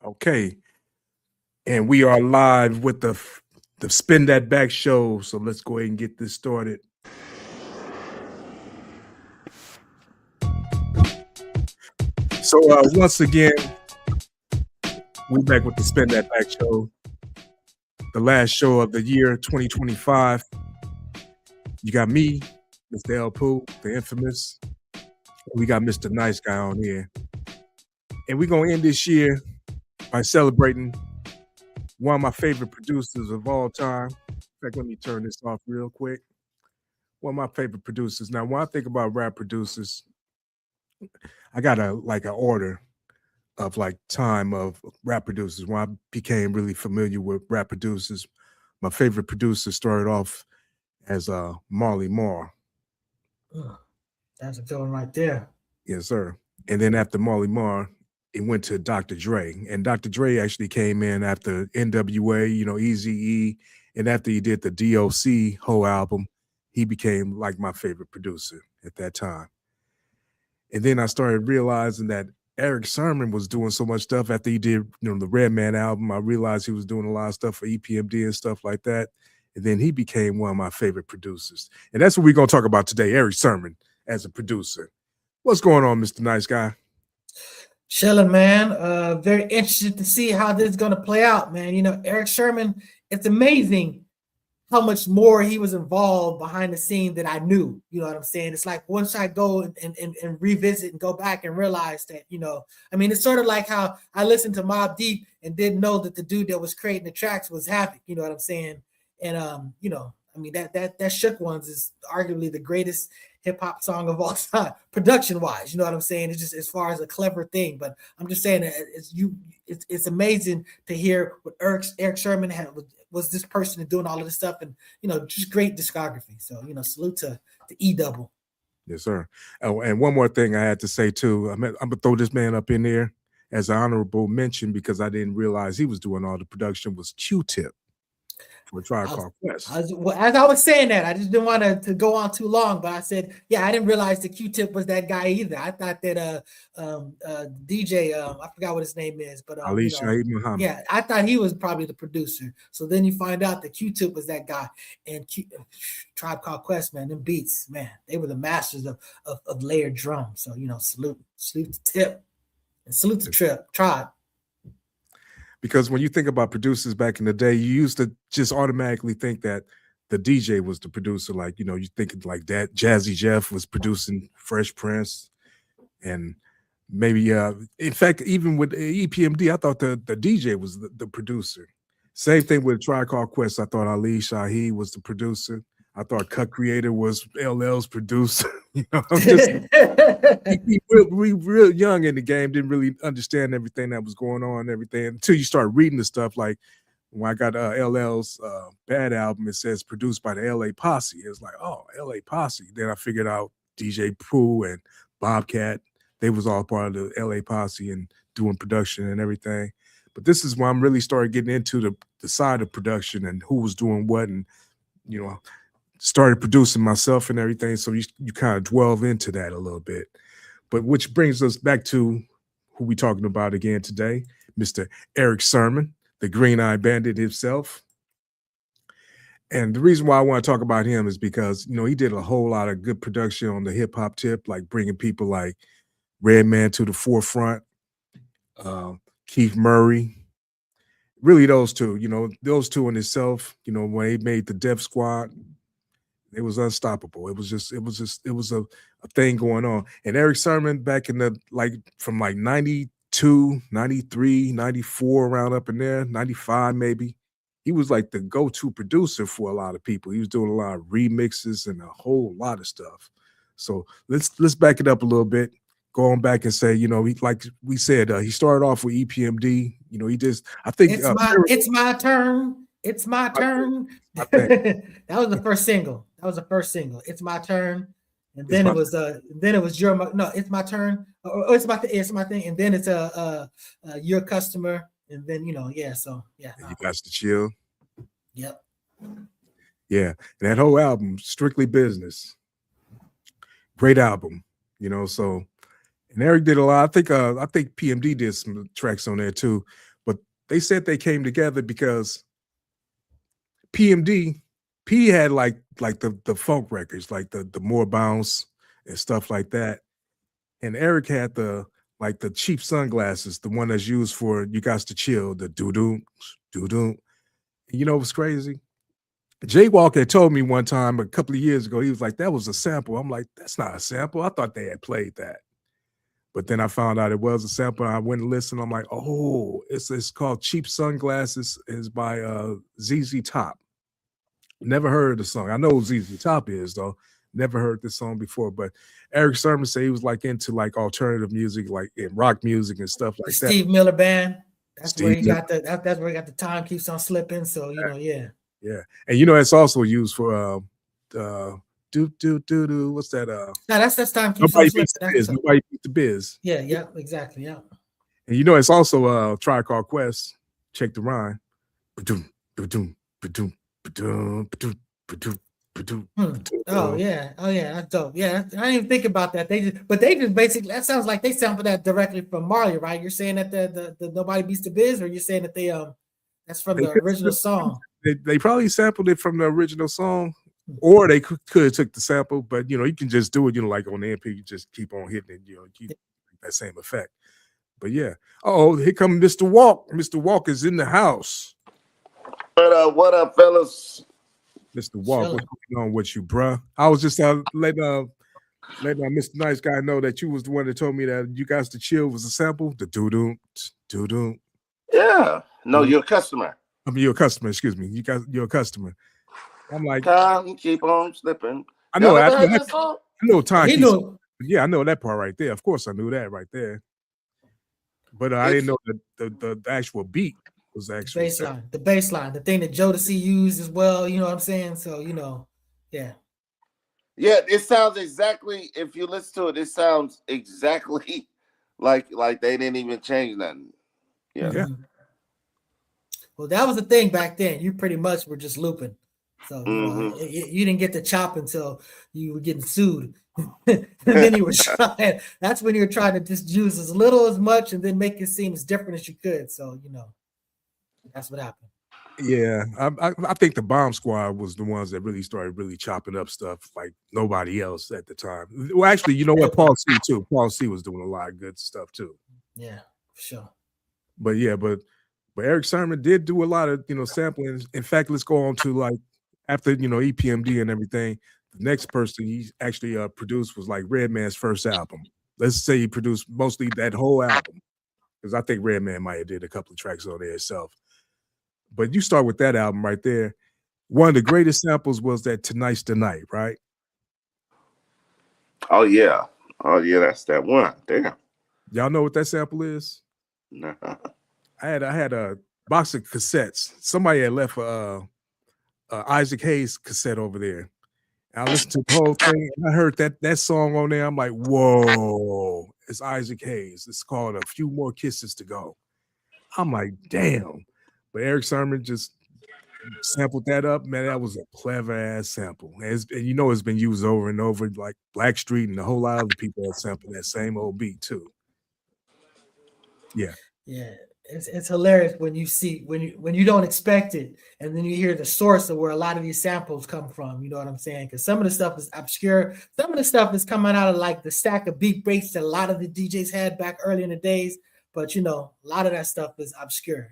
Okay, and we are live with the Spin That Back show. So let's go ahead and get this started. So once again, we're back with the Spin That Back show, the last show of the year 2025. You got me, Mr. El Pooh, the infamous. We got Mr. Nice Guy on here, and we're gonna end this year by celebrating one of my favorite producers of all time. In fact, let me turn this off real quick. One of my favorite producers. Now, when I think about rap producers, I got an order of like time of rap producers. When I became really familiar with rap producers, my favorite producer started off as Marley Marl. Ugh, that's a good one right there. Yes, sir. And then after Marley Marl, it went to Dr. Dre. And Dr. Dre actually came in after NWA, Eazy-E. And after he did the DOC whole album, he became like my favorite producer at that time. And then I started realizing that Erick Sermon was doing so much stuff after he did, the Redman album. I realized he was doing a lot of stuff for EPMD and stuff like that. And then he became one of my favorite producers. And that's what we're going to talk about today, Erick Sermon as a producer. What's going on, Mr. Nice Guy? Chilling, man. Very interested to see how this is going to play out, man. Erick Sermon, it's amazing how much more he was involved behind the scene that I knew. You know what I'm saying? It's like once I go and revisit and go back and realize that, it's sort of like how I listened to Mobb Deep and didn't know that the dude that was creating the tracks was Havoc. You know what I'm saying? And that Shook Ones is arguably the greatest hip hop song of all time, production wise. You know what I'm saying? It's just as far as a clever thing, but I'm just saying that it's amazing to hear what Erick Sermon was this person doing all of this stuff, and just great discography. So salute to E Double. Yes, sir. Oh, and one more thing I had to say too. I'm gonna throw this man up in there as an honorable mention because I didn't realize he was doing all the production. Was Q-Tip for Tribe Called Quest. As I was saying that, I just didn't want to go on too long, but I said, yeah, I didn't realize that Q-Tip was that guy either. I thought that DJ, I forgot what his name is, but Ali Shaheed Muhammad. Yeah, I thought he was probably the producer. So then you find out that Q-Tip was that guy, and Tribe Called Quest, man, them beats, man, they were the masters of layered drums. So salute to Tip, and salute to Tribe. Because when you think about producers back in the day, you used to just automatically think that the DJ was the producer. Like, you think like that Jazzy Jeff was producing Fresh Prince. And maybe, in fact, even with EPMD, I thought the DJ was the producer. Same thing with Tribe Called Quest. I thought Ali Shaheed was the producer. I thought Cut Creator was LL's producer. I'm just we real young in the game, didn't really understand everything that was going on and everything until you start reading the stuff. Like when I got LL's Bad album, it says produced by the LA Posse. It's like, oh, LA Posse. Then I figured out DJ Pooh and Bobcat. They was all part of the LA Posse and doing production and everything. But this is when I'm really started getting into the side of production and who was doing what, and started producing myself and everything. So you kind of delve into that a little bit. But which brings us back to who we talking about again today, Mr. Erick Sermon, the Green Eye Bandit himself. And the reason why I want to talk about him is because, he did a whole lot of good production on the hip hop tip, like bringing people like Redman to the forefront, Keith Murray. Really those two, those two in itself, when they made the Def Squad, it was unstoppable. It was a thing going on. And Erick Sermon back in from 92, 93, 94, around up in there, 95 maybe. He was like the go-to producer for a lot of people. He was doing a lot of remixes and a whole lot of stuff. So let's back it up a little bit. Go on back and say, he, like we said, he started off with EPMD. He just, I think it's my turn. It's my turn. That was the first single. It's my turn, and then it was your no. It's my turn. It's my thing, and then it's your customer, and then yeah. So yeah, you got to chill. Yep. Yeah, and that whole album, Strictly Business, great album. So, and Erick did a lot. I think PMD did some tracks on there too. they said they came together because PMD, P had like the funk records, like the more bounce and stuff like that. And Eric had the cheap sunglasses, the one that's used for you guys to chill, the doo-doo. You know what's crazy? Jay Walker had told me one time a couple of years ago, he was like, that was a sample. I'm like, that's not a sample. I thought they had played that. But then I found out it was a sample. I went and listened. I'm like, oh, it's called Cheap Sunglasses. It's by ZZ Top. Never heard the song. I know who ZZ Top is, though. Never heard this song before. But Erick Sermon said he was like into like alternative music, like in rock music and stuff like that. Steve Miller Band. That's where he got the time keeps on slipping. So yeah. Yeah. And it's also used for do. What's that? No, that's time keeps on slipping. Nobody beats the biz. Yeah, exactly. Yeah. And it's also Tribe Called Quest. Check the rhyme. Oh yeah, that's dope. Yeah, I didn't even think about that. They just basically, that sounds like they sampled that directly from Marley, right? You're saying that the Nobody Beats the Biz, or you're saying that that's from the original song? They probably sampled it from the original song, or they could have took the sample, but you can just do it, like on the MP, you just keep on hitting it, keep that same effect. But yeah. Oh, here comes Mr. Walk. Mr. Walk is in the house. What up, fellas? Mr. Walk, what's going on with you, bruh? I was just letting Mr. Nice Guy know that you was the one that told me that You Guys to Chill was a sample. The doo-doo. Yeah. No, you're a customer. I mean, you're a customer, excuse me. You're a customer. I'm like, time keep on slipping. I know. I know time. Yeah, I know that part right there. Of course, I knew that right there. But I didn't know that the actual beat was actually the baseline, the thing that Jodeci used as well. You know what I'm saying? So yeah. Yeah, it sounds exactly. If you listen to it, it sounds exactly like they didn't even change nothing. Yeah. Mm-hmm. Well, that was the thing back then. You pretty much were just looping. So you didn't get to chop until you were getting sued. And then you were trying. That's when you were trying to just use as little as much and then make it seem as different as you could. So that's what happened. Yeah, I think the Bomb Squad was the ones that really started chopping up stuff like nobody else at the time. Well, actually, you know what? Paul C too. Paul C was doing a lot of good stuff too. Yeah, for sure. But Erick Sermon did do a lot of sampling. In fact, let's go on to like after EPMD and everything. The next person he actually produced was like Redman's first album. Let's say he produced mostly that whole album, because I think Redman might have did a couple of tracks on there himself. But you start with that album right there. One of the greatest samples was that Tonight's the Night, right? Oh yeah, that's that one. Damn. Y'all know what that sample is? No. I had a box of cassettes. Somebody had left a Isaac Hayes cassette over there. I listened to the whole thing, and I heard that song on there. I'm like, whoa, it's Isaac Hayes. It's called A Few More Kisses to Go. I'm like, damn. But Erick Sermon just sampled that up. Man, that was a clever ass sample. And it's been used over and over, like Blackstreet and a whole lot of other people that sampled that same old beat too. Yeah. Yeah. It's hilarious when you see when you don't expect it, and then you hear the source of where a lot of these samples come from. You know what I'm saying? Because some of the stuff is obscure. Some of the stuff is coming out of like the stack of beat breaks that a lot of the DJs had back early in the days. But a lot of that stuff is obscure.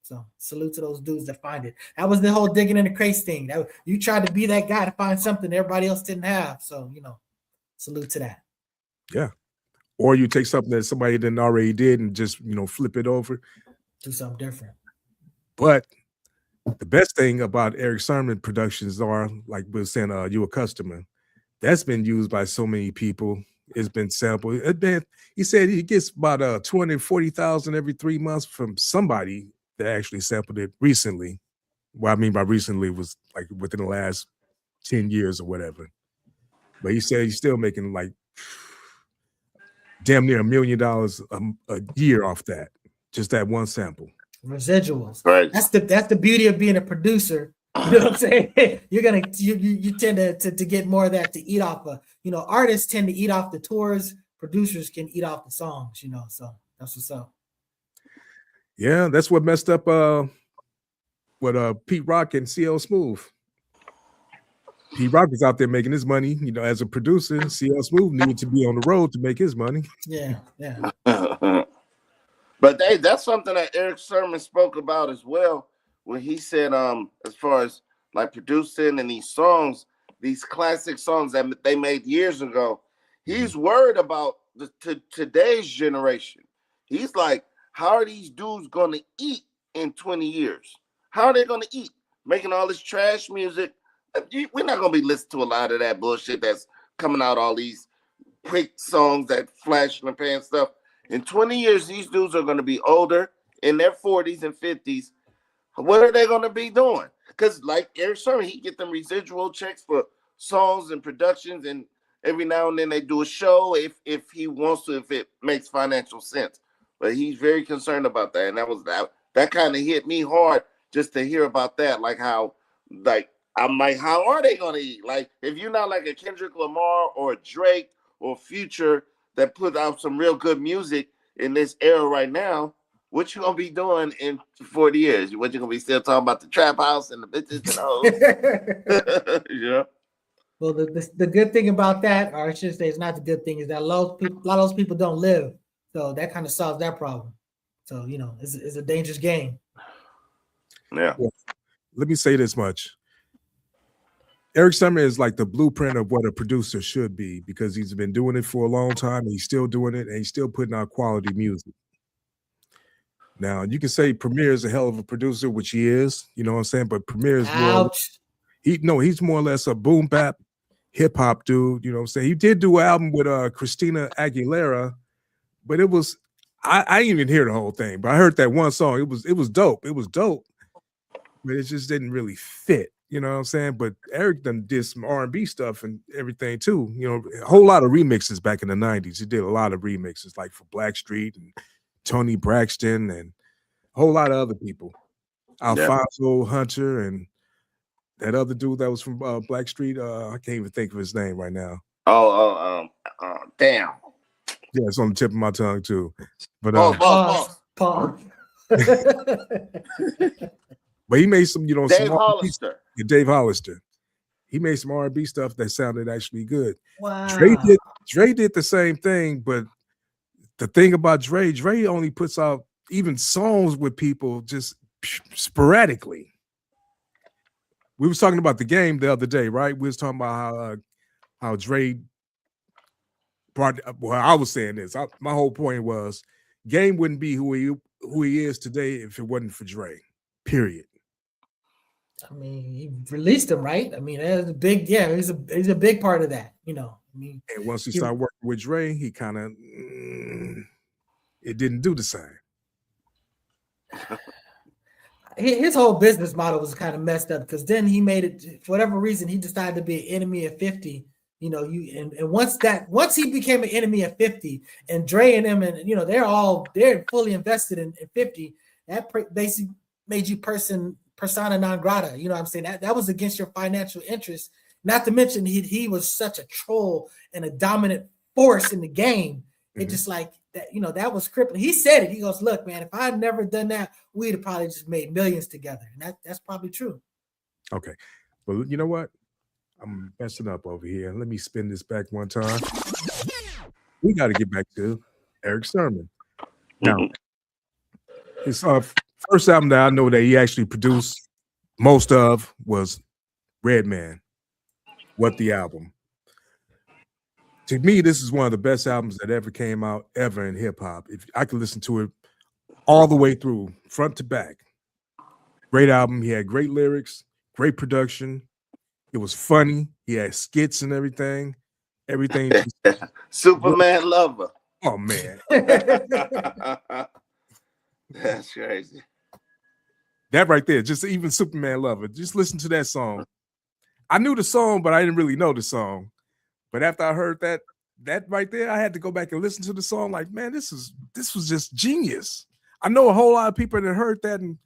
So salute to those dudes that find it. That was the whole digging in the crates thing. You tried to be that guy to find something everybody else didn't have. So salute to that. Yeah. Or you take something that somebody didn't already did and just, flip it over. Do something different. But the best thing about Erick Sermon productions are, like we were saying, You a Customer. That's been used by so many people. It's been sampled. He said he gets about 240,000 every 3 months from somebody that actually sampled it recently. What I mean by recently was like within the last 10 years or whatever. But he said he's still making like damn near $1 million a year off that, just that one sample. Residuals, right? That's the beauty of being a producer. You know what I'm saying? You tend to get more of that to eat off of. Artists tend to eat off the tours. Producers can eat off the songs. So that's what's up. Yeah, that's what messed up with Pete Rock and CL Smooth. Pete Rock is out there making his money, as a producer. CL Smooth needed to be on the road to make his money. Yeah. But hey, that's something that Erick Sermon spoke about as well, when he said, as far as like producing and these classic songs that they made years ago, he's worried about today's generation. He's like, how are these dudes going to eat in 20 years? How are they going to eat? Making all this trash music. We're not going to be listening to a lot of that bullshit that's coming out, all these quick songs that flash in the pan stuff. In 20 years, these dudes are going to be older, in their 40s and 50s. What are they going to be doing? Because like Erick Sermon, he get them residual checks for songs and productions, and every now and then they do a show if he wants to, if it makes financial sense. But he's very concerned about that, and that kind of hit me hard just to hear about that. Like how, like I'm like, how are they going to eat? Like if you're not like a Kendrick Lamar or a Drake or Future that put out some real good music in this era right now, what you gonna be doing in 40 years? What you gonna be still talking about the trap house and the bitches and hoes? Yeah. Well, the good thing about that, or I should say, it's not the good thing, is that a lot of those people don't live, so that kind of solves that problem. So it's a dangerous game. Yeah. Let me say this much: Erick Sermon is like the blueprint of what a producer should be, because he's been doing it for a long time, and he's still doing it, and he's still putting out quality music. Now, you can say Premier is a hell of a producer, which he is, you know what I'm saying? But Premier is he's more or less a boom bap hip hop dude, you know what I'm saying? He did do an album with Christina Aguilera, but it was I didn't even hear the whole thing, but I heard that one song. It was dope. It was dope, but it just didn't really fit, you know what I'm saying? But Erick did some R&B stuff and everything too, a whole lot of remixes back in the 90s. He did a lot of remixes, like for Blackstreet and Tony Braxton and a whole lot of other people. Alfonso Hunter and that other dude that was from Blackstreet. I can't even think of his name right now. Damn. Yeah, it's on the tip of my tongue too. But Paul. But he made some, Dave Hollister. Dave Hollister. He made some R&B stuff that sounded actually good. Wow. Dre did the same thing, but the thing about Dre only puts out even songs with people just sporadically. We was talking about The Game the other day, right? We was talking about how Dre brought. Well, I was saying this. My whole point was, Game wouldn't be who he is today if it wasn't for Dre. Period. I mean, he released him, right? I mean, that's a big. Yeah, he's a big part of that. And once he started working with Dre, he kind of it didn't do the same. His whole business model was kind of messed up, because then he made it, for whatever reason, he decided to be an enemy of 50. And once he became an enemy of 50, and Dre and him, and they're fully invested in 50, that basically made you persona non grata. You know what I'm saying? That was against your financial interests. Not to mention he was such a troll and a dominant force in the game. It just like that, that was crippling. He said it. He goes, "Look, man, if I had never done that, we'd have probably just made millions together." And that's probably true. Okay. Well, you know what? I'm messing up over here. Let me spin this back one time. We got to get back to Erick Sermon. Now, his first album that I know that he actually produced most of was Redman. What the album? To me, this is one of the best albums that ever came out ever in hip hop. If I could listen to it all the way through, front to back. Great album. He had great lyrics, great production. It was funny. He had skits and everything. Everything. Superman lover. Oh man. That's crazy. That right there, just even Superman lover. Just listen to that song. I knew the song, but I didn't really know the song. But after I heard that right there, I had to go back and listen to the song. Like, man, this was just genius. I know a whole lot of people that heard that, and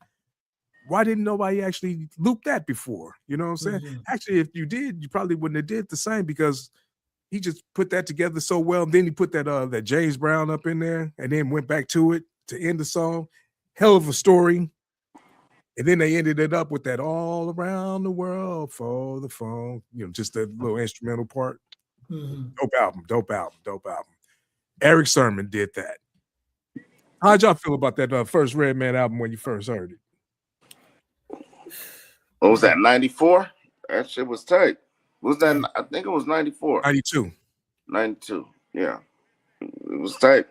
why didn't nobody actually loop that before? You know what I'm saying? Mm-hmm. Actually, if you did, you probably wouldn't have did the same, because he just put that together so well. And then he put that James Brown up in there, and then went back to it to end the song. hell of a story. And then they ended it up with that all around the world for the phone, just that little instrumental part. Mm-hmm. Dope album. Erick Sermon did that. How'd y'all feel about that first Redman album when you first heard it? What was that, 94? That shit was tight. Was that, I think it was 94. 92. 92, yeah. It was tight.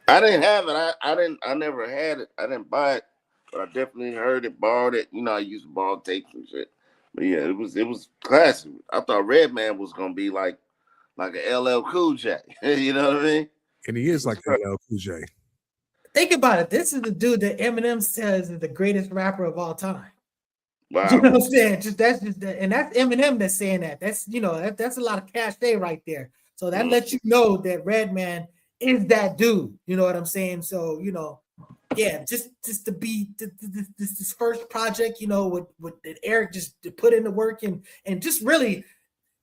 I didn't have it. I never had it. I didn't buy it, but I definitely heard it, borrowed it. I used to borrow tapes and shit. But yeah, it was classic. I thought Redman was gonna be like an LL Cool J. You know what I mean? And he is like LL Cool J. Think about it. This is the dude that Eminem says is the greatest rapper of all time. Wow. You know what I'm saying? And that's Eminem that's saying that. That's that's a lot of cachet right there. So that lets you know that Redman is that dude. You know what I'm saying? So yeah, just to be this first project, with Erick just to put in the work and just really,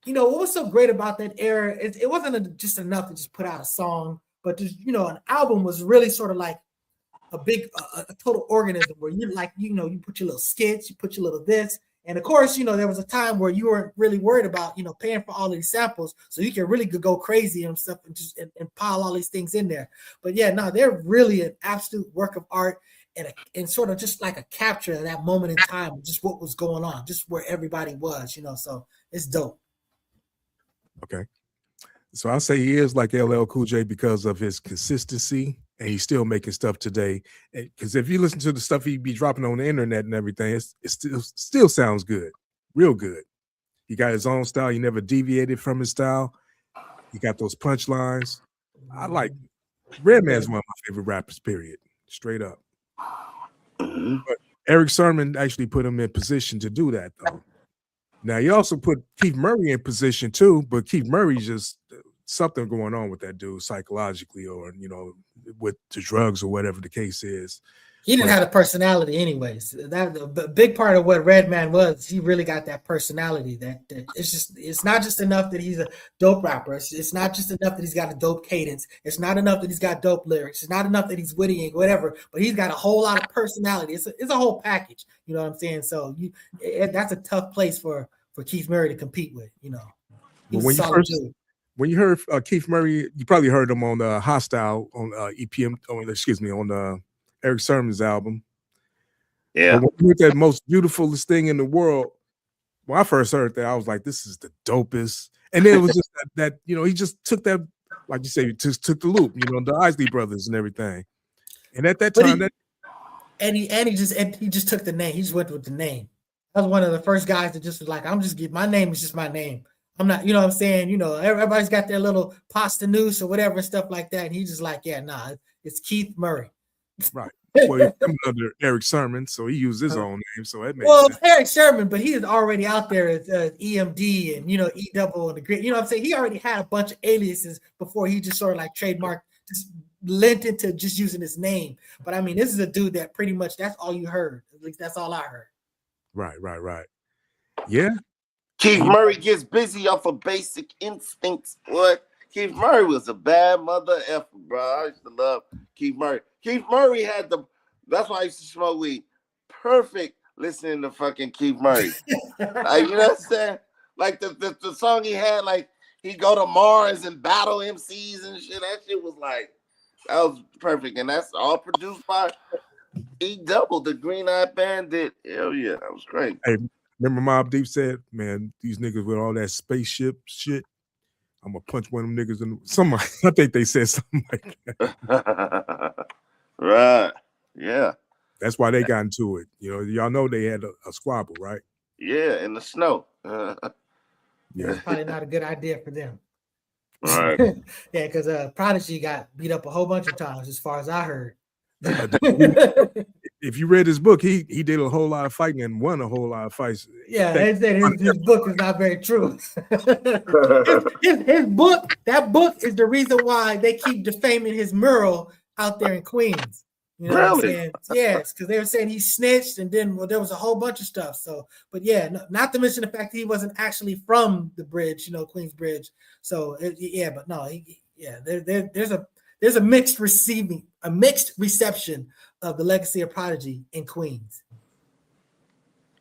what was so great about that era? It wasn't just enough to just put out a song, but just an album was really sort of like a big a total organism where you put your little skits, you put your little this, and of course there was a time where you weren't really worried about paying for all of these samples, so you can really go crazy and stuff and just and pile all these things in there. But yeah, no, they're really an absolute work of art and sort of just like a capture of that moment in time, just what was going on, just where everybody was, so it's dope. Okay. So I'll say he is like LL Cool J because of his consistency, and he's still making stuff today. Because if you listen to the stuff he be dropping on the internet and everything, it still sounds good, real good. He got his own style. He never deviated from his style. He got those punchlines. I like Redman's one of my favorite rappers, period. Straight up. Mm-hmm. But Erick Sermon actually put him in position to do that, though. Now, he also put Keith Murray in position, too, but Keith Murray just something going on with that dude psychologically or, with the drugs or whatever the case is. He didn't have a personality anyways. That the big part of what Redman was, he really got that personality that it's not just enough that he's a dope rapper. It's not just enough that he's got a dope cadence. It's not enough that he's got dope lyrics. It's not enough that he's witty and whatever, but he's got a whole lot of personality. It's a whole package. You know what I'm saying? So that's a tough place for Keith Murray to compete with, Well, when you heard Keith Murray, you probably heard him on Hostile on EPM, on Erick Sermon's album. Yeah. But when you heard that most beautifulest thing in the world, when I first heard that, I was like, this is the dopest. And then it was just that he just took that, like you say, he just took the loop, the Isley Brothers and everything. And at that time, he just took the name. He just went with the name. I was one of the first guys that just was like, my name is just my name. I'm not, what I'm saying? Everybody's got their little pasta noose or whatever and stuff like that. And he's just like, it's Keith Murray. Right. Well, he's coming under Erick Sermon, so he used his own name. So it makes sense. Erick Sermon, but he is already out there as EMD and E-double and the grid. You know what I'm saying? He already had a bunch of aliases before he just sort of like trademarked, just lent into just using his name. But I mean, this is a dude that pretty much that's all you heard. At least that's all I heard. Right. Yeah. Keith Murray gets busy off of Basic Instincts. What? Keith Murray was a bad mother effer, bro. I used to love Keith Murray. Keith Murray that's why I used to smoke weed. Perfect listening to fucking Keith Murray. Like, you know what I'm saying? Like the song he had, like he go to Mars and battle MCs and shit. That shit was like, that was perfect. And that's all produced by E-double, the Green Eyed Bandit. Hell yeah, that was great. Hey, remember Mobb Deep said, man, these niggas with all that spaceship shit, I'm gonna punch one of them niggas in somebody. I think they said something like that. Right. Yeah. That's why they got into it. Y'all know they had a squabble, right? Yeah, in the snow. Yeah. That's probably not a good idea for them. Right. Yeah, because Prodigy got beat up a whole bunch of times, as far as I heard. If you read his book, he did a whole lot of fighting and won a whole lot of fights. Yeah, they said his book is not very true. his book, that book is the reason why they keep defaming his mural out there in Queens. You know what I'm saying? Yes, because they were saying he snitched, and then there was a whole bunch of stuff. So, but yeah, not to mention the fact that he wasn't actually from the bridge, Queens Bridge. So there's there's a mixed reception of the legacy of Prodigy in Queens.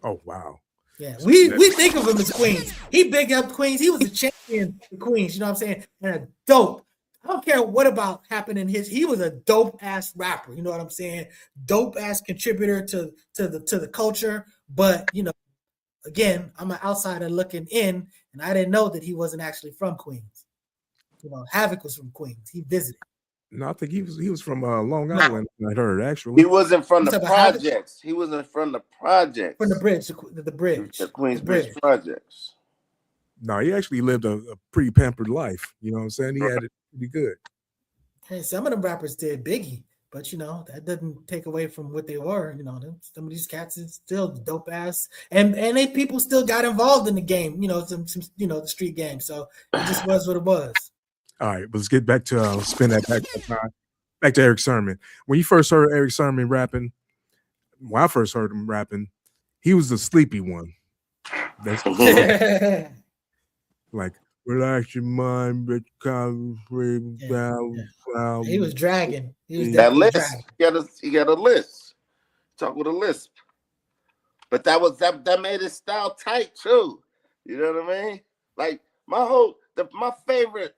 Oh wow. Yeah, we think of him as Queens. He big up Queens. He was a champion for Queens. You know what I'm saying? And a dope. I don't care what about happened in his. He was a dope ass rapper. You know what I'm saying? Dope ass contributor to the culture. But you know, again, I'm an outsider looking in, and I didn't know that he wasn't actually from Queens. You know, Havoc was from Queens. He visited. No, I think he was from Long Island. I heard actually. He wasn't from the projects. He wasn't from the projects. From the bridge, the bridge, the Queensbridge projects. No, he actually lived a pretty pampered life. You know what I'm saying? He had it pretty good. Hey, some of them rappers did Biggie, but you know that doesn't take away from what they were. You know, some of these cats is still dope ass, and they people still got involved in the game. You know, some the street game. So it just was what it was. All right, let's get back to spin that back to Erick Sermon. When you first heard Erick Sermon rapping, when I first heard him rapping, he was the sleepy one. That's like relax your mind, bitch. He was dragging. He was that list. Dragging. He got a list. Talk with a lisp. But that made his style tight too. You know what I mean? Like my favorite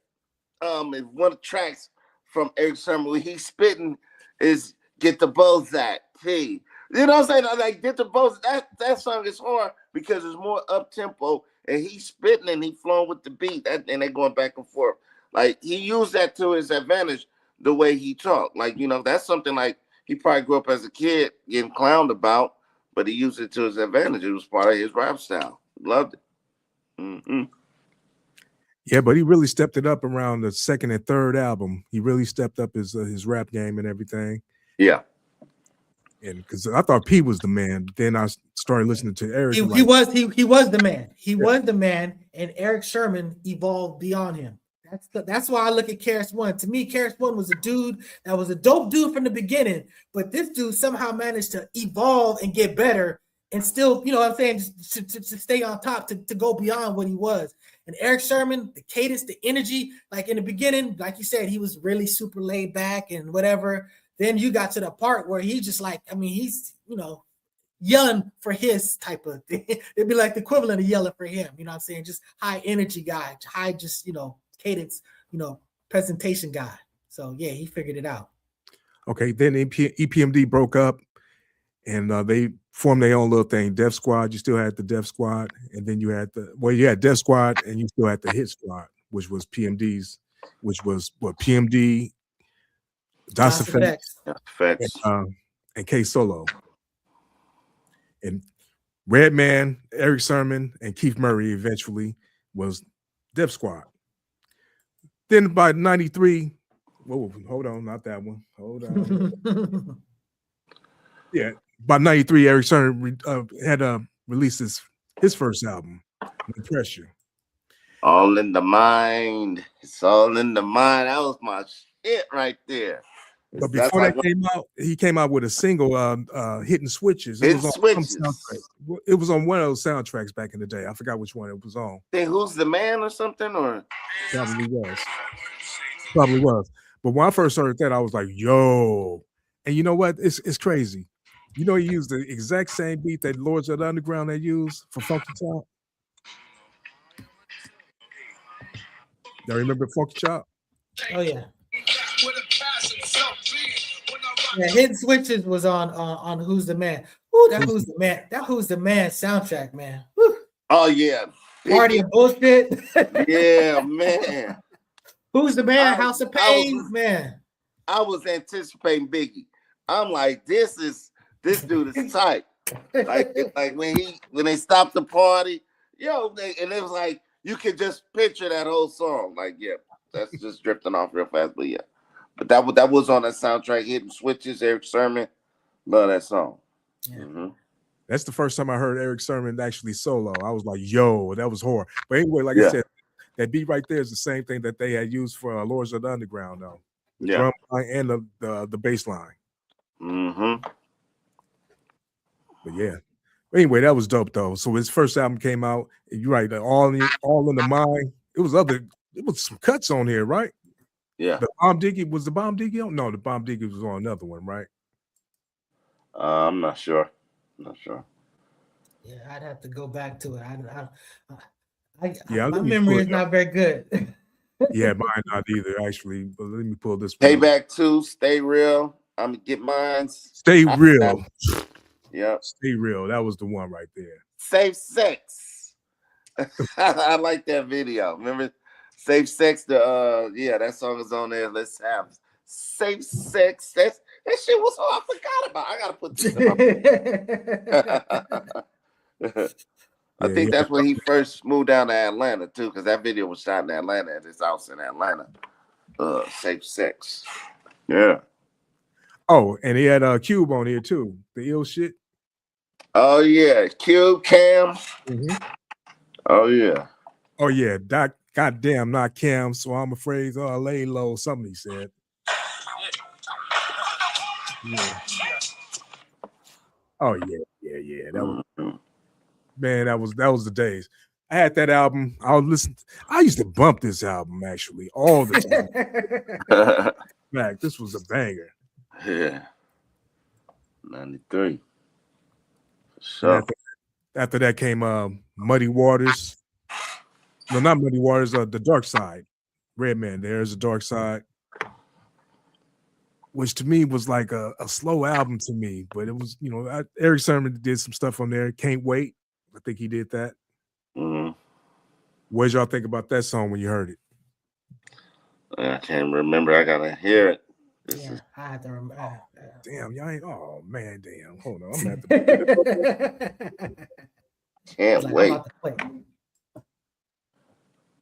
is one of the tracks from Erick Sermon where he's spitting is Get the Bozak P. You know what I'm saying? Like Get the Bozak, that song is hard because it's more up tempo and he's spitting and he flowing with the beat and they're going back and forth. Like he used that to his advantage the way he talked. Like, you know, that's something like he probably grew up as a kid getting clowned about, but he used it to his advantage. It was part of his rap style. Loved it. Mm-hmm. Yeah, but he really stepped it up around the second and third album. He really stepped up his rap game and everything. Yeah. And because I thought P was the man, then I started listening to Erick. He was the man. He was the man, and Erick Sermon evolved beyond him. That's why I look at KRS-One. To me, KRS-One was a dude that was a dope dude from the beginning, but this dude somehow managed to evolve and get better and still, you know what I'm saying, to stay on top, to go beyond what he was. And Erick Sermon, the cadence, the energy, like in the beginning, like you said, he was really super laid back and whatever. Then you got to the part where he just like, I mean, he's, you know, yelling for his type of thing. It'd be like the equivalent of yelling for him, you know what I'm saying? Just high energy guy, high just, you know, cadence, you know, presentation guy. So yeah, he figured it out. Okay, then EPMD broke up and they formed their own little thing, Def Squad. You still had the Def Squad, and then you had Def Squad, and you still had the Hit Squad, which was PMD's, which was what PMD, Das Effects, and K Solo. And Redman, Erick Sermon, and Keith Murray eventually was Def Squad. Then by 93, whoa, hold on, not that one. Hold on. Yeah, by 93, Erick Sermon had released his first album, No Pressure. All in the mind. It's all in the mind. That was my shit right there. But before that came out, he came out with a single, Hitting Switches. It was on one of those soundtracks back in the day. I forgot which one it was on. Think Who's the Man or something? Or Probably was. But when I first heard that, I was like, yo. And you know what? It's crazy. You know, he used the exact same beat that Lords of the Underground they used for Funky Chop. Y'all remember Funky Chop? Oh yeah. Yeah, Hidden Switches was on Who's the Man. Ooh, that Who's the Man. That Who's the Man soundtrack, man. Woo. Oh yeah. Party of Bullshit. Yeah, man. Who's the Man? House of Pain, man. I was anticipating Biggie. I'm like, this dude is tight. like when they stopped the party, and it was like you could just picture that whole song. Like, yeah, that's just drifting off real fast, but yeah. But that was on that soundtrack, Hidden Switches, Erick Sermon. Love that song. Yeah. Mm-hmm. That's the first time I heard Erick Sermon actually solo. I was like, yo, that was horror. But anyway, like I said, that beat right there is the same thing that they had used for Lords of the Underground, though. The drum line and the bass line. Mm-hmm. But yeah. Anyway, that was dope though. So his first album came out. You're right, all in the mind. It was some cuts on here, right? Yeah. The Bomb Diggy was the Bomb Diggy on? No, the Bomb Diggy was on another one, right? I'm not sure. Yeah, I'd have to go back to it. Yeah, My let me memory pull is it up. not very good. Yeah, mine not either, actually. But let me pull this one up. Payback 2, Stay Real. I'm gonna get mines. Stay Real. Yep. Stay Real. That was the one right there. Safe Sex. I like that video. Remember Safe Sex? That song is on there. Let's have Safe Sex. That shit was I forgot about. I gotta put this in I think that's when he first moved down to Atlanta too, because that video was shot in Atlanta at his house in Atlanta. Safe Sex. Yeah. Oh, and he had Cube on here too. The ill shit. Oh yeah, Cube Cam. Mm-hmm. Oh yeah. Oh yeah, Doc. Goddamn, not Cam. So I'm afraid. Oh, lay low. Something he said. Yeah. Oh yeah. That was man. That was the days. I had that album. I used to bump this album actually all the time. Back, this was a banger. Yeah. 93. So after that came Muddy Waters. No, not Muddy Waters. The Dark Side. Redman. There's a Dark Side, which to me was like a slow album to me, but it was, Erick Sermon did some stuff on there. Can't Wait. I think he did that. Mm-hmm. What did y'all think about that song when you heard it? I can't remember. I gotta hear it. I had to remember. Damn, y'all ain't. Oh man, damn. Hold on, I'm gonna have to. Can't wait.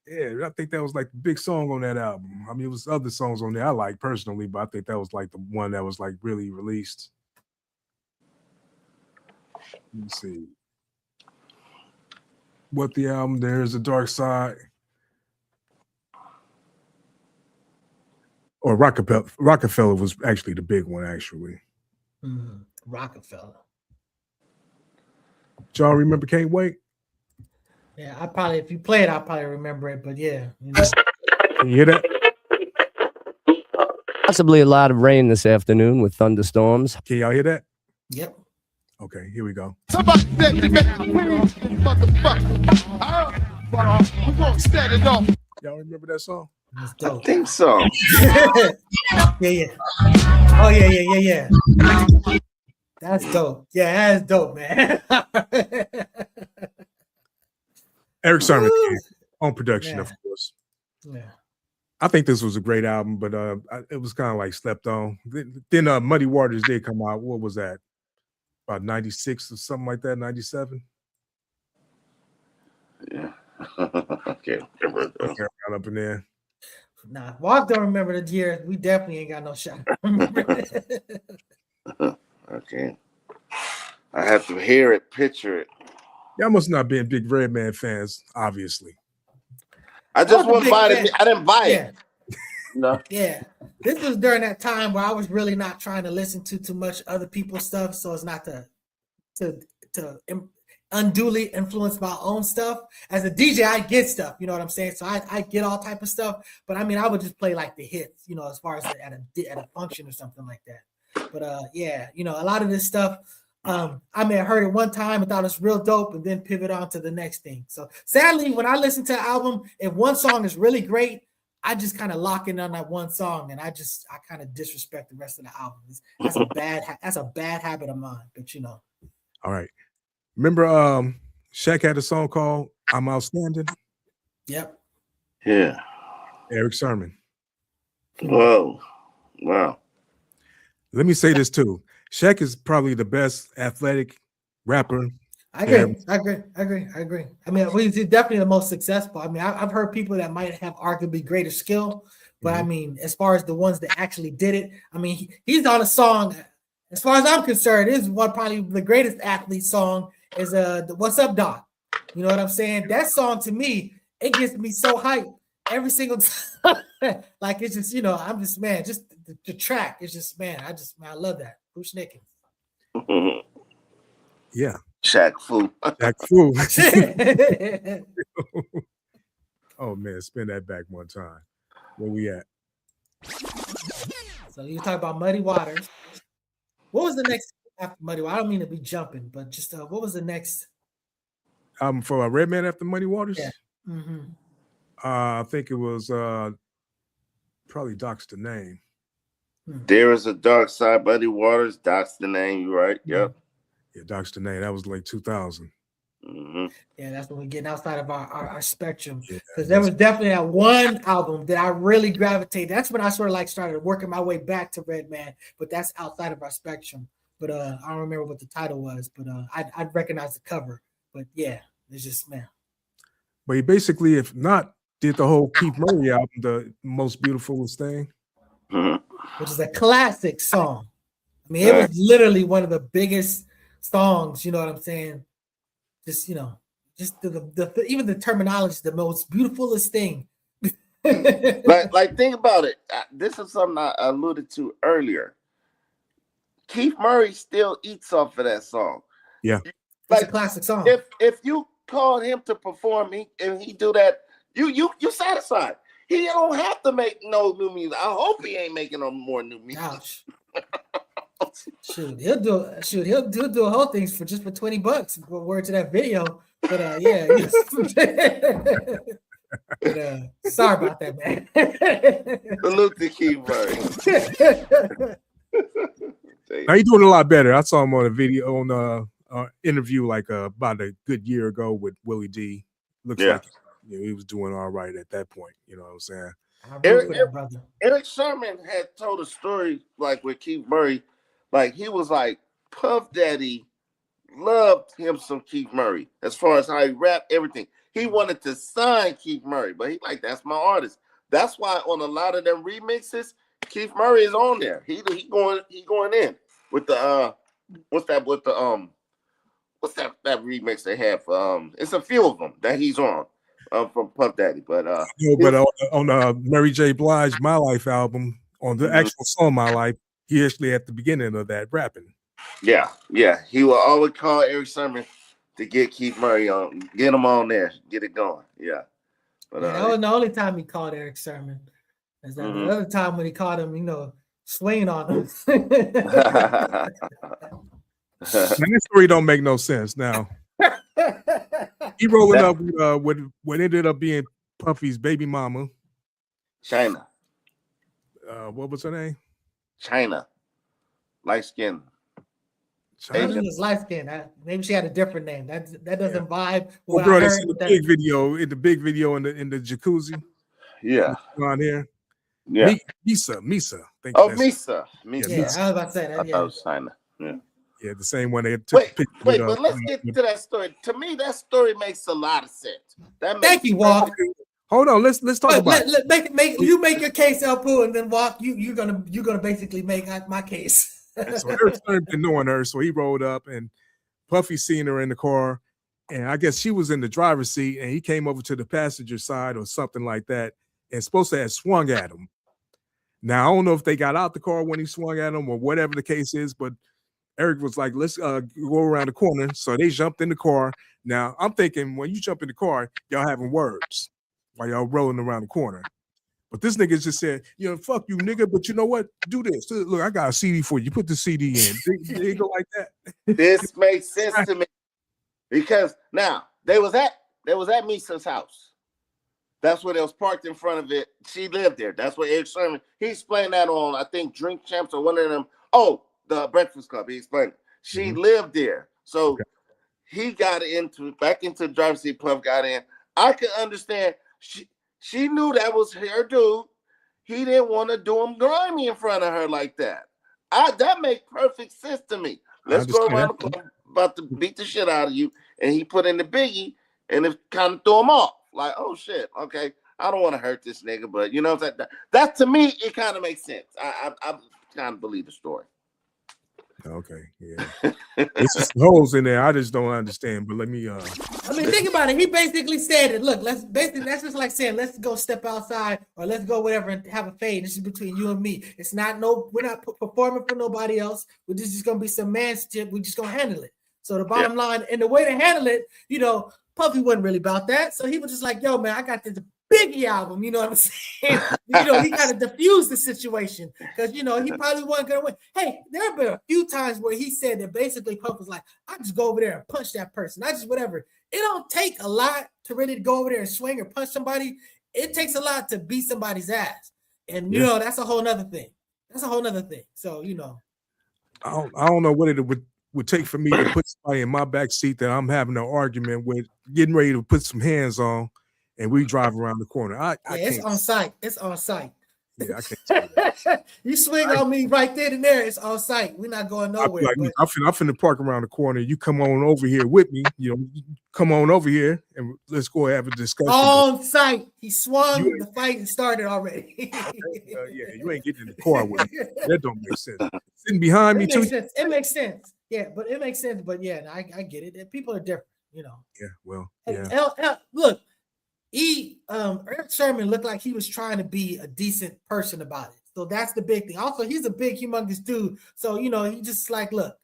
Yeah, I think that was like the big song on that album. I mean, it was other songs on there I like personally, but I think that was like the one that was like really released. Let me see. What the album? There's a Dark Side. Or Rockefeller was actually the big one, actually. Rockefeller. Y'all remember Can't Wait? Yeah, if you play it, I'll probably remember it, but yeah. Can you hear that? Possibly a lot of rain this afternoon with thunderstorms. Can y'all hear that? Yep. Okay, here we go. Somebody said me, motherfucker. We won't set it off. Y'all remember that song? I think so. Yeah. Oh yeah. That's dope. Yeah, that's dope, man. Erick Sermon on production, of course. Yeah. I think this was a great album, but it was kind of like slept on. Then Muddy Waters did come out. What was that? About 96 or something like that, 97? Yeah. I can't remember. Got up in there. Nah, Walk don't remember the year. We definitely ain't got no shot. Okay. I have to hear it, picture it. Y'all must not been big Redman fans, obviously. I just went by it. I didn't buy it. No. Yeah. This was during that time where I was really not trying to listen to too much other people's stuff, so it's not to unduly influence my own stuff. As a DJ, I get stuff, you know what I'm saying? So I get all type of stuff, but I mean, I would just play like the hits, as far as at a function or something like that. But yeah, a lot of this stuff, I may have heard it one time and thought it's real dope and then pivot on to the next thing. So sadly, when I listen to an album, if one song is really great, I just kind of lock in on that one song and I kind of disrespect the rest of the album. That's a bad habit of mine, but All right. Remember Shaq had a song called I'm Outstanding? Yep. Yeah. Erick Sermon. Whoa. Wow. Let me say this too. Shaq is probably the best athletic rapper. I agree. I mean, he's definitely the most successful. I mean, I've heard people that might have arguably greater skill, but I mean, as far as the ones that actually did it, I mean, he's on a song. As far as I'm concerned, this is probably the greatest athlete song is the What's Up, Doc? You know what I'm saying? That song to me, it gets me so hyped every single time. Like it's just, I'm just just the track. It's just I love that. Bruce Nickens. Yeah. Shaq Fu. Shaq Fu. Oh man, spin that back one time. Where we at? So you talk about Muddy Waters. What was the next after Muddy Waters? I don't mean to be jumping, but just what was the next? For Redman after Muddy Waters? Yeah. Mm-hmm. I think it was probably Doc's the Name. There is a Dark Side, Muddy Waters. Doc's the Name. You right? Yep. Yeah, Doc's the Name. That was like 2000. Mm-hmm. Yeah, that's when we're getting outside of our spectrum. Because Yeah, there was definitely that one album that I really gravitated. That's when I sort of like started working my way back to Redman, but that's outside of our spectrum. But I don't remember what the title was, but I'd recognize the cover. But yeah, it's just, man. But he basically, if not, did the whole Keith Murray album, The Most Beautifulest Thing. Which is a classic song. I mean, it was literally one of the biggest songs, you know what I'm saying? Just, you know, just the even the terminology, the most beautifulest thing. like think about it. This is something I alluded to earlier. Keith Murray still eats off of that song. Yeah. It's a classic song. If you called him to perform and he do that, you satisfied. He don't have to make no new music. I hope he ain't making no more new music. Ouch. He'll do a whole thing for $20. Word to that video. But yeah. But, sorry about that, man. Salute to Keith Murray. Now he's doing a lot better. I saw him on a video on interview like about a good year ago with Willie D. Looks like he was doing all right at that point. You know what I'm saying? Erick Sherman had told a story like with Keith Murray, like he was like Puff Daddy loved him some Keith Murray as far as how he rapped everything. He wanted to sign Keith Murray, but he like, that's my artist. That's why on a lot of them remixes, Keith Murray is on there. He going in with the what's that remix they have? It's a few of them that he's on from Puff Daddy. But on Mary J. Blige My Life album, on the actual song My Life, he actually at the beginning of that rapping. Yeah. He will always call Erick Sherman to get Keith Murray on, get him on there, get it going. Yeah. But that was the only time he called Erick Sherman. Is that the other time when he caught him, you know, swinging on him. Now, this story don't make no sense. Now he rolling up with what ended up being Puffy's baby mama, China. What was her name? China, light skin. China was light skin. Maybe she had a different name. That doesn't vibe. Well, bro, that's in the big video. In the big video in the jacuzzi. Yeah, on here. Yeah, Misa. Misa. Yeah, I was about to say that. I thought it was China. Yeah, the same one they took. Wait, but let's get to that story. To me, that story makes a lot of sense. Thank you, Walk. Hold on, let's talk about you make your case, El Poo, and then Walk. You're gonna basically make my case. So Erick Sherman been knowing her, so he rolled up and Puffy seen her in the car, and I guess she was in the driver's seat, and he came over to the passenger side or something like that, and supposed to have swung at him. Now I don't know if they got out the car when he swung at him or whatever the case is, but Erick was like, let's go around the corner. So they jumped in the car. Now I'm thinking when you jump in the car, y'all having words while y'all rolling around the corner. But this nigga just said, you know, fuck you, nigga. But you know what? Do this. Look, I got a CD for you. Put the CD in. They go like that. This makes sense to me because now they was at Misa's house. That's where they was parked in front of it. She lived there. That's where Erick Sherman. He explained that on, I think, Drink Champs or one of them. Oh, the Breakfast Club. He explained. She lived there, so he got back into the driver's seat. Puff got in. I could understand. She knew that was her dude. He didn't want to do him grimy in front of her like that. That makes perfect sense to me. Let's go around the club, about to beat the shit out of you. And he put in the biggie, and it kind of threw him off. Like, oh shit, okay, I don't want to hurt this nigga, but you know what I'm saying? That to me, it kind of makes sense. I kind of believe the story. Okay, yeah. It's just holes in there. I just don't understand. But let me I mean, think about it. He basically said it. Look, that's just like saying, let's go step outside or let's go whatever and have a fade. This is between you and me. It's not we're not performing for nobody else. We're just gonna be some manship. We're just gonna handle it. So the bottom line and the way to handle it, you know, Puffy wasn't really about that. So he was just like, yo, man, I got this Biggie album, you know what I'm saying? He kind of diffused the situation because he probably wasn't gonna win. Hey, there have been a few times where he said that basically Puff was like, I just go over there and punch that person. I just whatever. It don't take a lot to really go over there and swing or punch somebody. It takes a lot to beat somebody's ass. And that's a whole nother thing. That's a whole nother thing. So I don't know what it would take for me to put somebody in my back seat that I'm having an argument with, getting ready to put some hands on, and we drive around the corner. I it's can't. on site. It's on site. Yeah, I can't say that. You swing on me right there and there. It's on site. We're not going nowhere. I'm finna park around the corner. You come on over here with me. Come on over here and let's go have a discussion. On site. He swung. The fight and started already. Yeah, you ain't getting in the car with me. That don't make sense. Sitting behind me too. It makes sense. Yeah, but it makes sense. But yeah, I get it. People are different. Yeah. Well. Hey, Yeah. look. Erick Sherman looked like he was trying to be a decent person about it. So that's the big thing. Also, he's a big, humongous dude. So, he just like, look,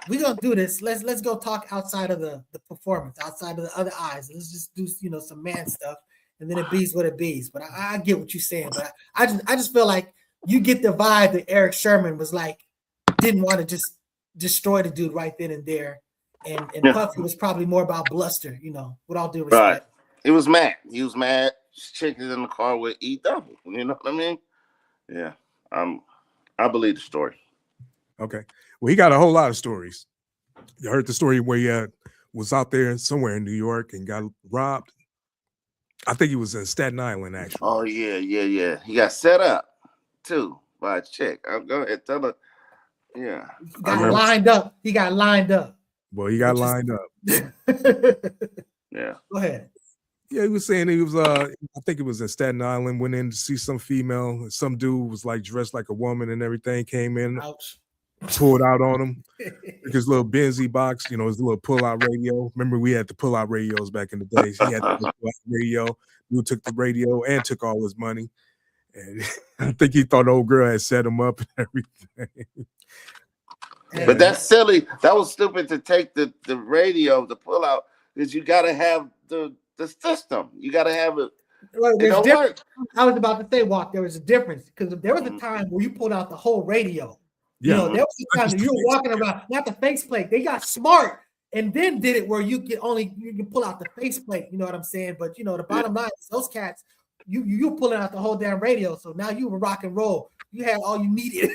we're gonna do this. Let's go talk outside of the performance, outside of the other eyes. Let's just do some man stuff, and then it bees what it bees. But I get what you're saying. But I just feel like you get the vibe that Erick Sherman was like, didn't want to just destroy the dude right then and there. And Puffy was probably more about bluster, with all due respect. Right. He was mad. Chickens in the car with E double. You know what I mean? Yeah. I believe the story. Okay. Well, he got a whole lot of stories. You heard the story where he was out there somewhere in New York and got robbed. I think he was in Staten Island, actually. Oh, yeah. He got set up, too, by a chick. I'll go ahead, tell her. Yeah. He got lined up. Well, he got lined up. Yeah. Go ahead. Yeah, he was saying he was I think it was in Staten Island, went in to see some female. Some dude was like dressed like a woman and everything, came in, Ouch. pulled out on him. His little Benzie box, his little pull-out radio. Remember, we had the pull-out radios back in the day. He had the pull-out radio. Dude took the radio and took all his money. And I think he thought the old girl had set him up and everything. But that's silly. That was stupid to take the radio, the pull-out, because you got to have the system. You got to have it. Well, I was about to say, Walk, there was a difference because there was a time where you pulled out the whole radio. Yeah. There was a time that you were walking around, not the faceplate. They got smart and then did it where you can pull out the faceplate. You know what I'm saying? But the bottom line is those cats, you pulling out the whole damn radio. So now you were rock and roll. You had all you needed.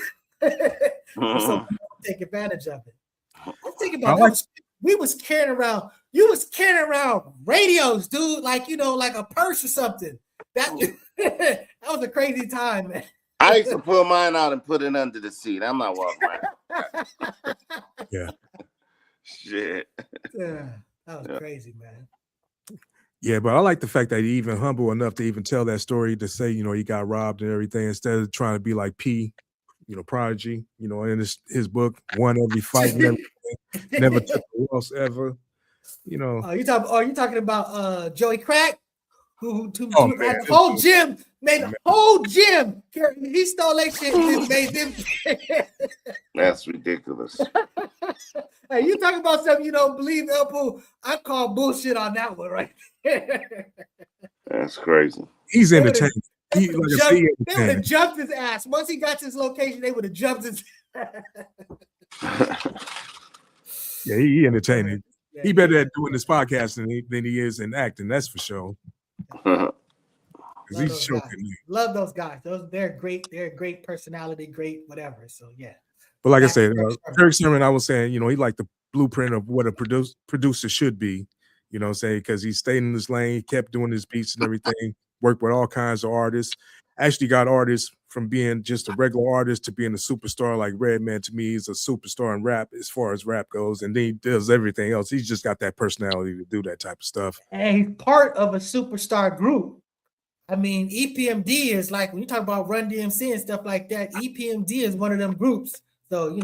So take advantage of it. Let's think about it. You was carrying around radios, dude, like like a purse or something. That was a crazy time, man. I used to pull mine out and put it under the seat. I'm not walking around. Yeah. Shit. Yeah, that was crazy, man. Yeah, but I like the fact that he even humble enough to even tell that story, to say, he got robbed and everything, instead of trying to be like P, Prodigy, in his book, won every fight and everything, never took a loss ever, you talking about Joey Crack, who man, had the whole gym, made the whole gym. He stole that shit and made them. That's ridiculous. Hey, you talking about something you don't believe, Elpo? I call bullshit on that one, right? That's crazy. He's entertaining. They would have jumped his ass. Once he got to his location, they would have jumped his Yeah, he entertaining. Yeah, he better at doing this podcast than he is in acting, that's for sure. He's choking me. Love those guys. They're great. They're a great personality, great whatever. So yeah. But like I said, Erick Sherman, I was saying, he like the blueprint of what a producer should be. You know what I'm saying? Because he stayed in his lane, kept doing his beats and everything, worked with all kinds of artists. Actually got artists from being just a regular artist to being a superstar. Like Redman, to me, is a superstar in rap as far as rap goes. And then he does everything else. He's just got that personality to do that type of stuff. And he's part of a superstar group. I mean, EPMD is like, when you talk about Run DMC and stuff like that, EPMD is one of them groups. So,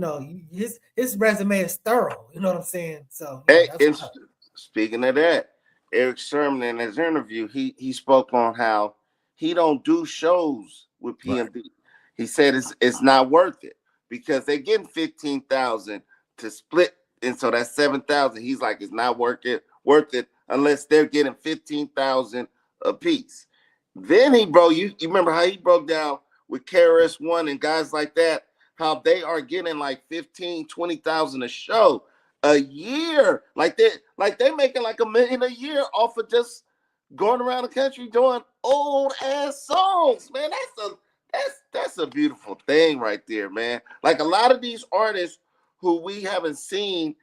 his resume is thorough. You know what I'm saying? So, hey, speaking of that, Erick Sherman, in his interview, he spoke on how he don't do shows with PMD. Right. He said it's not worth it because they're getting 15,000 to split, and so that's 7,000. He's like, it's not worth it unless they're getting 15,000 a piece. Then he broke. You remember how he broke down with KRS-One and guys like that? How they are getting like 15, 20,000 a show a year. Like they making like $1 million a year off of just going around the country doing old ass songs. Man, that's a beautiful thing right there, man. Like a lot of these artists who we haven't seen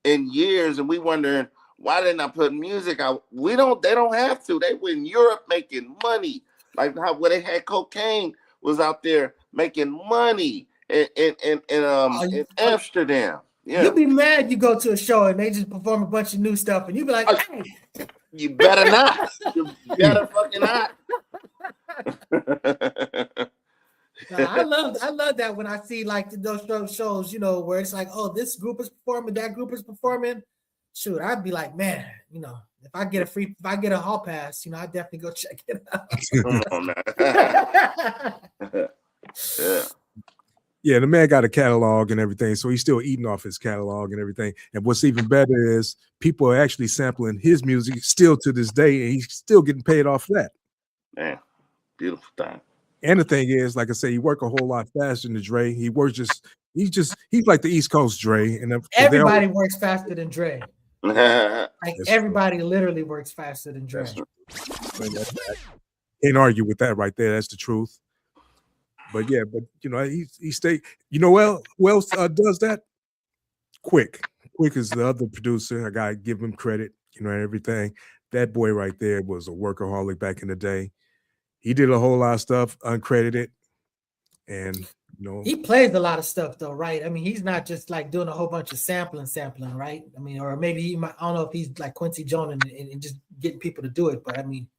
in years, and we wondering why they're not putting music out. They don't have to. They were in Europe making money. Like how where they had Cocaine was out there making money in Amsterdam. Yeah. You'll be mad you go to a show and they just perform a bunch of new stuff, and you be like, hey. You better not. You better fucking not. I love that when I see like those shows, you know, where it's like, oh, this group is performing, that group is performing. Shoot, I'd be like, man, you know, if I get a hall pass, you know, I'd definitely go check it out. Yeah. Yeah, the man got a catalog and everything, so he's still eating off his catalog and everything. And what's even better is people are actually sampling his music still to this day, and he's still getting paid off that. Man, beautiful thing. And the thing is, like I say, he work a whole lot faster than Dre. He's like the East Coast Dre. And everybody works faster than Dre. Like That's everybody literally works faster than Dre. Can't argue with that right there. That's the truth. But yeah, you know, he stay. You know, who else does that? Quick is the other producer. I gotta give him credit. You know, and everything. That boy right there was a workaholic back in the day. He did a whole lot of stuff uncredited, and you know, he plays a lot of stuff though, right? I mean, he's not just like doing a whole bunch of sampling, right? I mean, or maybe he might. I don't know if he's like Quincy Jones and just getting people to do it, but I mean,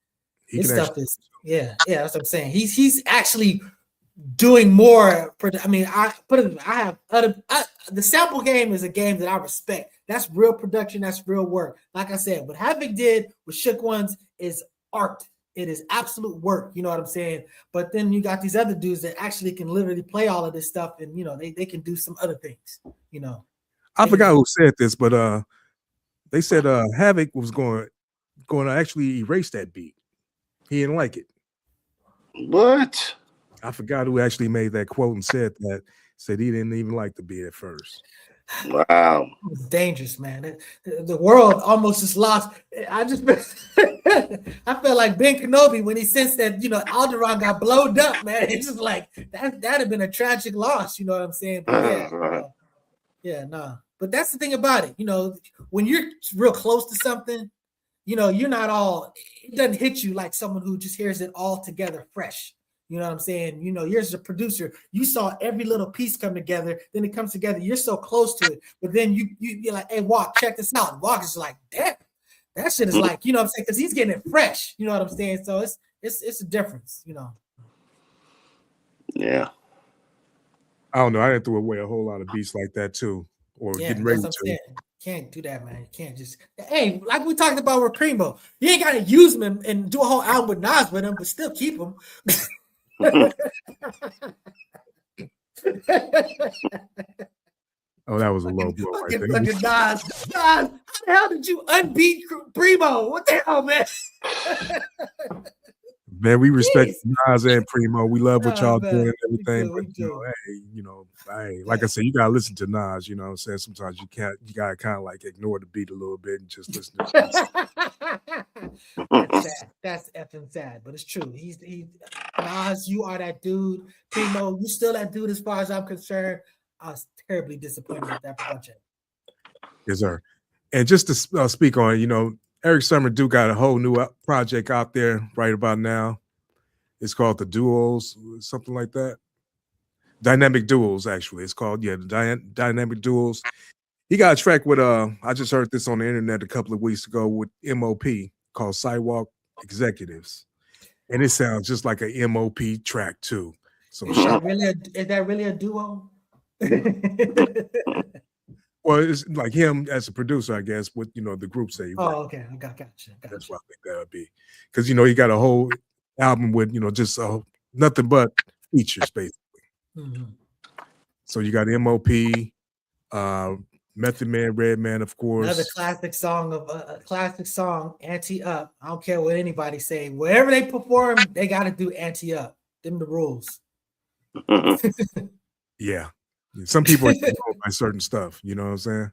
his stuff is that's what I'm saying. He's actually doing more. I mean, the sample game is a game that I respect. That's real production. That's real work. Like I said, what Havoc did with Shook Ones is art. It is absolute work. You know what I'm saying? But then you got these other dudes that actually can literally play all of this stuff, and you know they can do some other things. You know, I forgot who said this, but they said Havoc was going to actually erase that beat. He didn't like it. What? I forgot who actually made that quote and said he didn't even like the beat at first. Wow. It's dangerous, man. The world almost just lost. I felt like Ben Kenobi when he sensed that, you know, Alderaan got blowed up, man. It's just like that'd have been a tragic loss, you know what I'm saying? But But that's the thing about it. You know, when you're real close to something, you know, it doesn't hit you like someone who just hears it all together fresh. You know what I'm saying? You know, you're as a producer, you saw every little piece come together, then it comes together, you're so close to it, but then you're like, hey, Walk, check this out. Walk is like, damn, that shit is like, you know what I'm saying? Because he's getting it fresh, you know what I'm saying? So it's a difference, you know. Yeah. I don't know. I didn't throw away a whole lot of beats like that too, or getting ready to. Can't do that, man. You can't just, hey, like we talked about with Primo, you ain't got to use him and do a whole album with Nas with him, but still keep him. Oh, that was a low blow right there. Nas, how the hell did you unbeat Primo? What the hell, man? Man, we respect Nas and Primo. We love what y'all doing and everything. We but you know, like I said, you gotta listen to Nas. You know what I'm saying? Sometimes you gotta kind of like ignore the beat a little bit and just listen to That's sad. That's effing sad, but it's true. He's Nas, you are that dude. Primo, you still that dude as far as I'm concerned. I was terribly disappointed with that project. Yes, sir. And just to speak on, you know, Erick Sermon do got a whole new project out there right about now. It's called The Duos, something like that. Dynamic Duos, actually. It's called, the Dynamic Duos. He got a track with, I just heard this on the internet a couple of weeks ago with MOP called Sidewalk Executives. And it sounds just like a MOP track too. So is that really a duo? Well, it's like him as a producer, I guess, with, you know, the groups that he worked. Okay. I got you. That's what I think that would be. Because, you know, he got a whole album with, you know, just nothing but features, basically. Mm-hmm. So you got MOP, Method Man, Redman, of course. Another classic song of a classic song, Anti Up. I don't care what anybody say. Wherever they perform, they got to do Anti Up. Them the rules. Yeah. Some people are controlled by certain stuff, you know what I'm saying?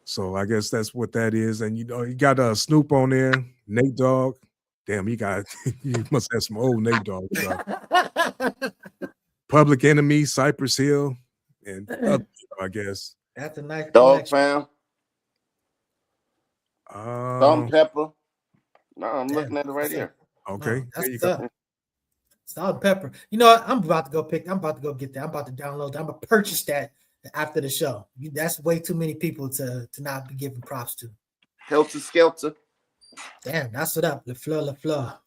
So I guess that's what that is. And you know, you got Snoop on there, Nate Dogg. Damn, he must have some old Nate Dogg stuff. Public Enemy, Cypress Hill, and other, I guess. That's a nice Dog collection. Pound. Salt and Pepper. No, I'm looking at it right here. Okay. No, that's there you tough. go. Salt and Pepper. You know what? I'm about to go get that. I'm about to download that. I'm going to purchase that after the show. That's way too many people to not be giving props to. Helter Skelter. Damn, that's what up. Le Fleur.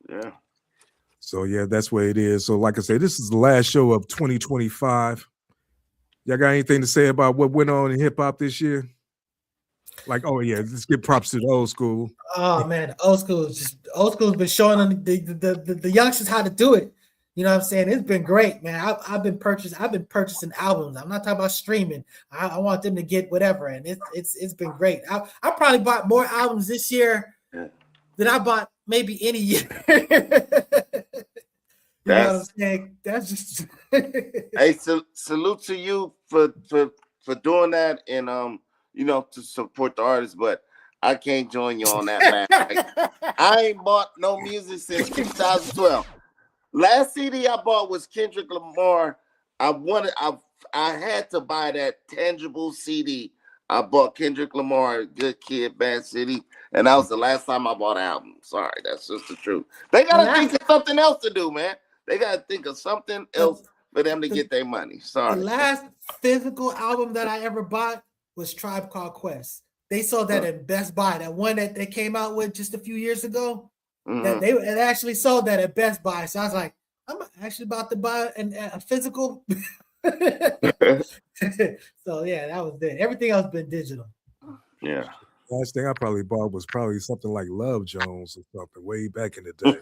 Yeah. So yeah, that's what it is. So like I said, this is the last show of 2025. Y'all got anything to say about what went on in hip hop this year? Like, oh yeah, let's give props to the old school. Oh man, old school's been showing them the youngsters how to do it. You know what I'm saying? It's been great, man. I've been purchasing albums. I'm not talking about streaming. I want them to get whatever, and it's been great. I probably bought more albums this year than I bought maybe any year. You know what I'm saying? That's just hey, salute to you for doing that and you know, to support the artists, but I can't join you on that, man. Like, I ain't bought no music since 2012. Last CD I bought was Kendrick Lamar. I had to buy that Tangible CD. I bought Kendrick Lamar, Good Kid, Bad City, and that was the last time I bought an album. Sorry, that's just the truth. They gotta think of something else to do, man. They gotta think of something else for them to get their money. Sorry. The last physical album that I ever bought was Tribe Called Quest. They sold that at Best Buy. That one that they came out with just a few years ago. That they actually sold that at Best Buy. So I was like, I'm actually about to buy a physical. So yeah, that was it. Everything else been digital. Yeah. Last thing I probably bought was probably something like Love Jones or something way back in the day.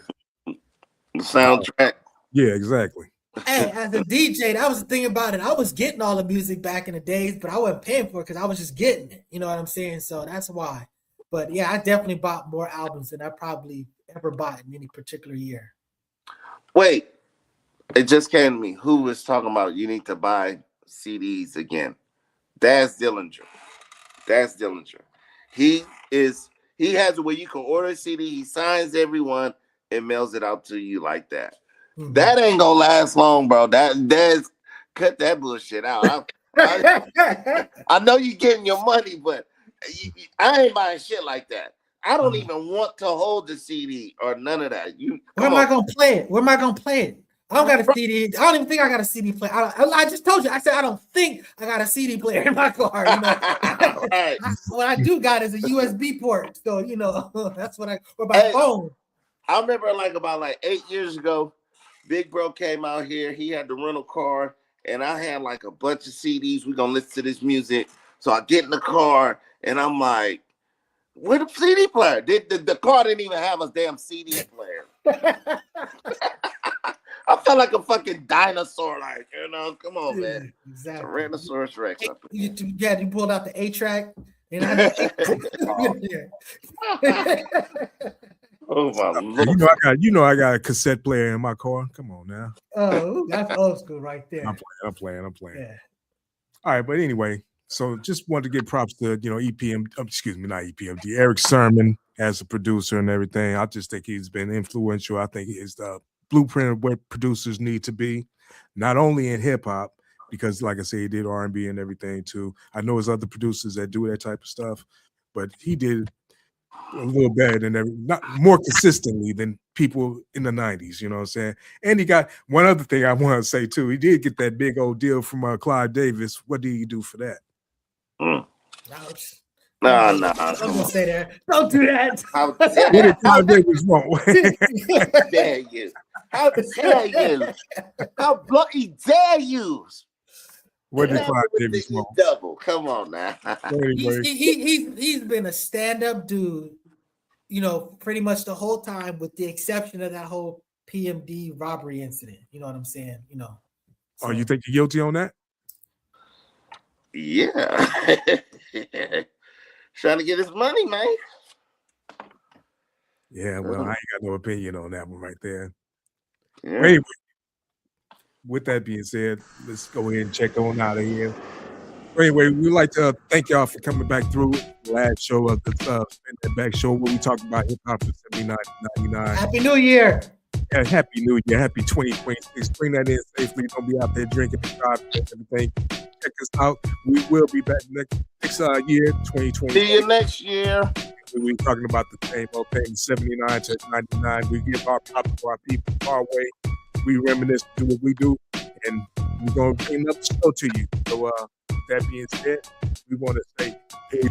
The soundtrack. Yeah, exactly. Hey, as a DJ, that was the thing about it. I was getting all the music back in the days, but I wasn't paying for it because I was just getting it. You know what I'm saying? So that's why. But yeah, I definitely bought more albums than I probably ever bought in any particular year. Wait, it just came to me. Who was talking about you need to buy CDs again? Daz Dillinger. He has it where you can order a CD, he signs everyone and mails it out to you like that. Mm-hmm. That ain't gonna last long, bro. That's cut that bullshit out. I know you're getting your money, but I ain't buying shit like that. I don't even want to hold the CD or none of that. Where am I gonna play it? I don't got a CD. I don't even think I got a CD player. I just told you. I said I don't think I got a CD player in my car. You know? Right. What I do got is a USB port. So you know that's what or my phone. I remember about 8 years ago, Big Bro came out here. He had the rental car, and I had like a bunch of CDs. We're gonna listen to this music. So I get in the car, and I'm like, "Where the CD player? The car didn't even have a damn CD player." I felt like a fucking dinosaur, come on, man. Exactly. Tyrannosaurus Rex. You pulled out the 8-track. Oh my Lord. I got a cassette player in my car. Come on now. Oh, that's old school right there. I'm playing. Yeah. All right, but anyway, so just wanted to give props to EPM. Excuse me, not EPMD. Erick Sermon as a producer and everything. I just think he's been influential. I think he's the blueprint of what producers need to be, not only in hip hop, because like I say, he did R&B and everything too. I know there's other producers that do that type of stuff, but he did a little better than not more consistently than people in the 90s, you know what I'm saying? And he got one other thing I want to say too. He did get that big old deal from Clive Davis. What did he do for that? No. I'm gonna say that. Don't do that. How dare Clive Davis won't. dare you? How dare you? How bloody dare you? What did Clive Davis want? Double. Come on now. He's been a stand-up dude, pretty much the whole time, with the exception of that whole PMD robbery incident. You know what I'm saying? So, you think you're guilty on that? Yeah. Trying to get his money, man. Yeah, well, I ain't got no opinion on that one right there. Yeah. Anyway, with that being said, let's go ahead and check on out of here. Anyway, we'd like to thank y'all for coming back through the last show of the Spin That Back show where we talk about hip hop from 79 to 99. Happy New Year. Yeah, happy New Year, happy 2026. Bring that in safely. Don't be out there drinking and driving and everything. Check us out. We will be back next year, 2020. See you next year. We're talking about the same old thing, 79 to 99. We give our props to our people our way. We reminisce, do what we do, and we're going to bring up the show to you. So, that being said, we want to say, hey.